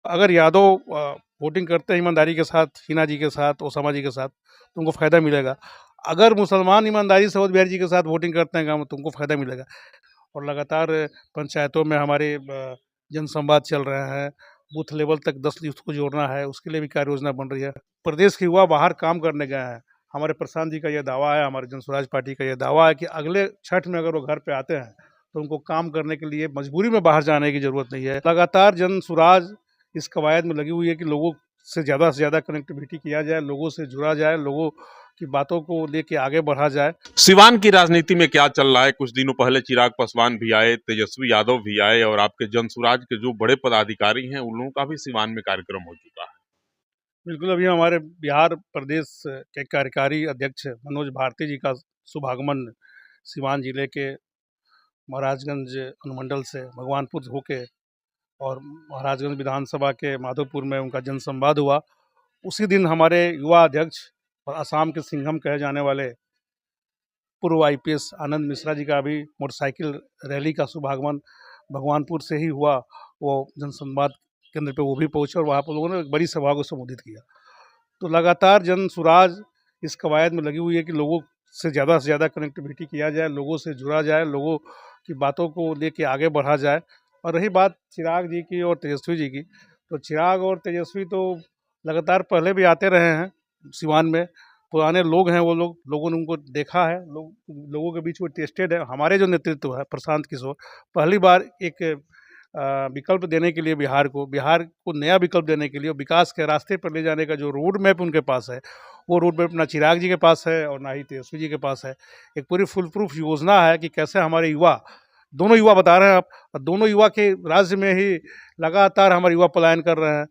अगर यादव वोटिंग करते हैं ईमानदारी के साथ, हिना जी के साथ, ओसामा जी के साथ, तो उनको फ़ायदा मिलेगा। अगर मुसलमान ईमानदारी से अवध बिहारी जी के साथ वोटिंग करते हैं गाँव में, तो उनको फ़ायदा मिलेगा। और लगातार पंचायतों में हमारे जनसंवाद चल रहे हैं, बूथ लेवल तक 10 यूथ को जोड़ना है, उसके लिए भी कार्य योजना बन रही है। प्रदेश के युवा बाहर काम करने गए हैं। हमारे प्रशांत जी का ये दावा है, हमारे जनसुराज पार्टी का ये दावा है कि अगले छठ में अगर वो घर पे आते हैं, तो उनको काम करने के लिए मजबूरी में बाहर जाने की ज़रूरत नहीं है। लगातार जनसुराज इस कवायद में लगी हुई है कि लोगों से ज़्यादा कनेक्टिविटी किया जाए, लोगों से जुड़ा जाए, लोगों की बातों को लेके आगे बढ़ा जाए। सिवान की राजनीति में क्या चल रहा है? कुछ दिनों पहले चिराग पासवान भी आए, तेजस्वी यादव भी आए और आपके जनसुराज के जो बड़े पदाधिकारी हैं उन लोगों का भी सिवान में कार्यक्रम हो चुका है। बिल्कुल, अभी हमारे बिहार प्रदेश के कार्यकारी अध्यक्ष मनोज भारती जी का शुभागमन सिवान जिले के महाराजगंज अनुमंडल से भगवानपुर होके और महाराजगंज विधानसभा के माधोपुर में उनका जनसंवाद हुआ। उसी दिन हमारे युवा अध्यक्ष और असम के सिंघम कहे जाने वाले पूर्व आईपीएस आनंद मिश्रा जी का भी मोटरसाइकिल रैली का शुभागमन भगवानपुर से ही हुआ। वो जनसंवाद केंद्र पे वो भी पहुंचे और वहाँ पर लोगों ने एक बड़ी सभा को संबोधित किया। तो लगातार जनसुराज इस कवायद में लगी हुई है कि लोगों से ज़्यादा कनेक्टिविटी किया जाए, लोगों से जुड़ा जाए, लोगों की बातों को लेके आगे बढ़ा जाए। और रही बात चिराग जी की और तेजस्वी जी की, तो चिराग और तेजस्वी तो लगातार पहले भी आते रहे हैं सिवान में, पुराने लोग हैं वो लोग, लोगों ने उनको देखा है, लोगों के बीच वो टेस्टेड है। हमारे जो नेतृत्व है प्रशांत किशोर पहली बार एक विकल्प देने के लिए बिहार को नया विकल्प देने के लिए विकास के रास्ते पर ले जाने का जो रोड मैप उनके पास है, वो रोड मैप ना चिराग जी के पास है और ना ही तेजस्वी जी के पास है। एक पूरी फुल प्रूफ योजना है कि कैसे हमारे युवा, दोनों युवा बता रहे हैं आप, दोनों युवा के राज्य में ही लगातार हमारे युवा पलायन कर रहे हैं,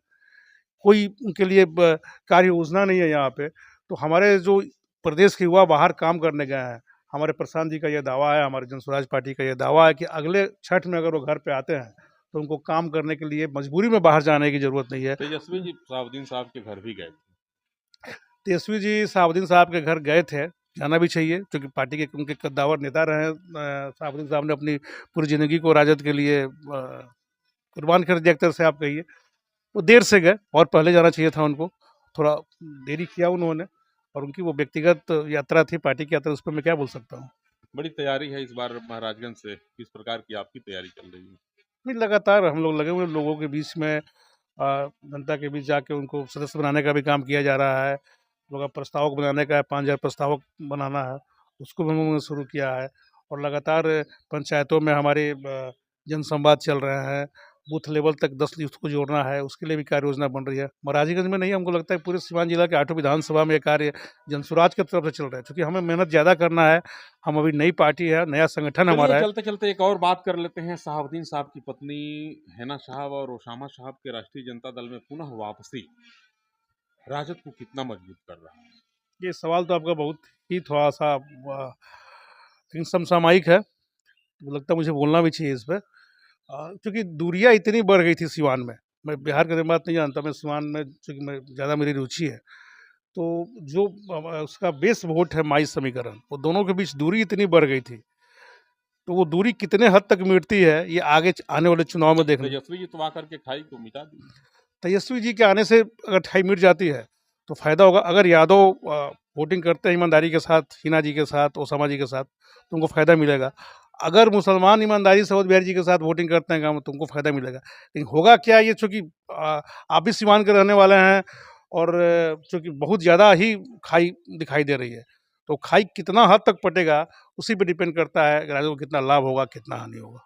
कोई उनके लिए कार्य योजना नहीं है यहाँ पे। तो हमारे जो प्रदेश के युवा बाहर काम करने गए हैं, हमारे प्रशांत जी का ये दावा है, हमारे जनसुराज पार्टी का ये दावा है कि अगले छठ में अगर वो घर पे आते हैं, तो उनको काम करने के लिए मजबूरी में बाहर जाने की ज़रूरत नहीं है। तेजस्वी जी शहाबुद्दीन साहब के घर भी गए थे। तेजस्वी जी शहाबुद्दीन साहब के घर गए थे, जाना भी चाहिए क्योंकि पार्टी के उनके कद्दावर नेता रहे हैं। शहाबुद्दीन साहब ने अपनी पूरी ज़िंदगी को राजद के लिए कुर्बान कर दिया, एक तरह से आप कहिए। वो देर से गए और पहले जाना चाहिए था उनको, थोड़ा देरी किया उन्होंने, और उनकी वो व्यक्तिगत यात्रा थी, पार्टी की यात्रा, उस पर मैं क्या बोल सकता हूँ। बड़ी तैयारी है इस बार महाराजगंज से, किस प्रकार की आपकी तैयारी चल रही है? नहीं, लगातार हम लोग लगे हुए हैं, लोगों के बीच में जनता के बीच जाके उनको सदस्य बनाने का भी काम किया जा रहा है। लोग अब प्रस्तावक बनाने का है, 5000 प्रस्तावक बनाना है, उसको भी हम लोगों ने शुरू किया है। और लगातार पंचायतों में हमारे जनसंवाद चल रहे हैं, बूथ लेवल तक 10 यूथ को जोड़ना है, उसके लिए भी कार्य योजना बन रही है। महाराजगंज में नहीं, हमको लगता है पूरे सिवान जिला के 8 विधानसभा में ये कार्य जनसुराज की तरफ से चल रहा है, क्योंकि हमें मेहनत ज़्यादा करना है। हम अभी नई पार्टी है, नया संगठन हमारा चलिए है। चलते चलते एक और बात कर लेते हैं। शहाबुद्दीन साहब की पत्नी हैना साहब और ओसामा साहब के राष्ट्रीय जनता दल में पुनः वापसी राजद को कितना मजबूत कर रहा है? ये सवाल तो आपका बहुत ही थोड़ा-सा समसामयिक है, तो लगता है मुझे बोलना भी चाहिए इस पे। क्योंकि दूरियाँ इतनी बढ़ गई थी सिवान में, मैं बिहार की बात नहीं जानता, मैं सिवान में चूँकि मैं ज़्यादा मेरी रुचि है, तो जो उसका बेस वोट है माई समीकरण, वो दोनों के बीच दूरी इतनी बढ़ गई थी, तो वो दूरी कितने हद तक मिटती है, ये आगे आने वाले चुनाव में देखना। तेजस्वी जी तो आकर के खाई को मिटा दी। तेजस्वी जी के आने से अगर ठाई मिट जाती है, तो फ़ायदा होगा। अगर यादव वोटिंग करते हैं ईमानदारी के साथ, हिना जी के साथ, ओसामा जी के साथ, तो उनको फ़ायदा मिलेगा। अगर मुसलमान ईमानदारी से अवध बिहारी जी के साथ वोटिंग करते हैं गाँव में, तो उनको फ़ायदा मिलेगा। लेकिन होगा क्या, ये चूँकि आप भी सिवान के रहने वाले हैं और चूँकि बहुत ज़्यादा ही खाई दिखाई दे रही है, तो खाई कितना हद तक पटेगा, उसी पे डिपेंड करता है कि राजद को कितना लाभ होगा, कितना हानि होगा।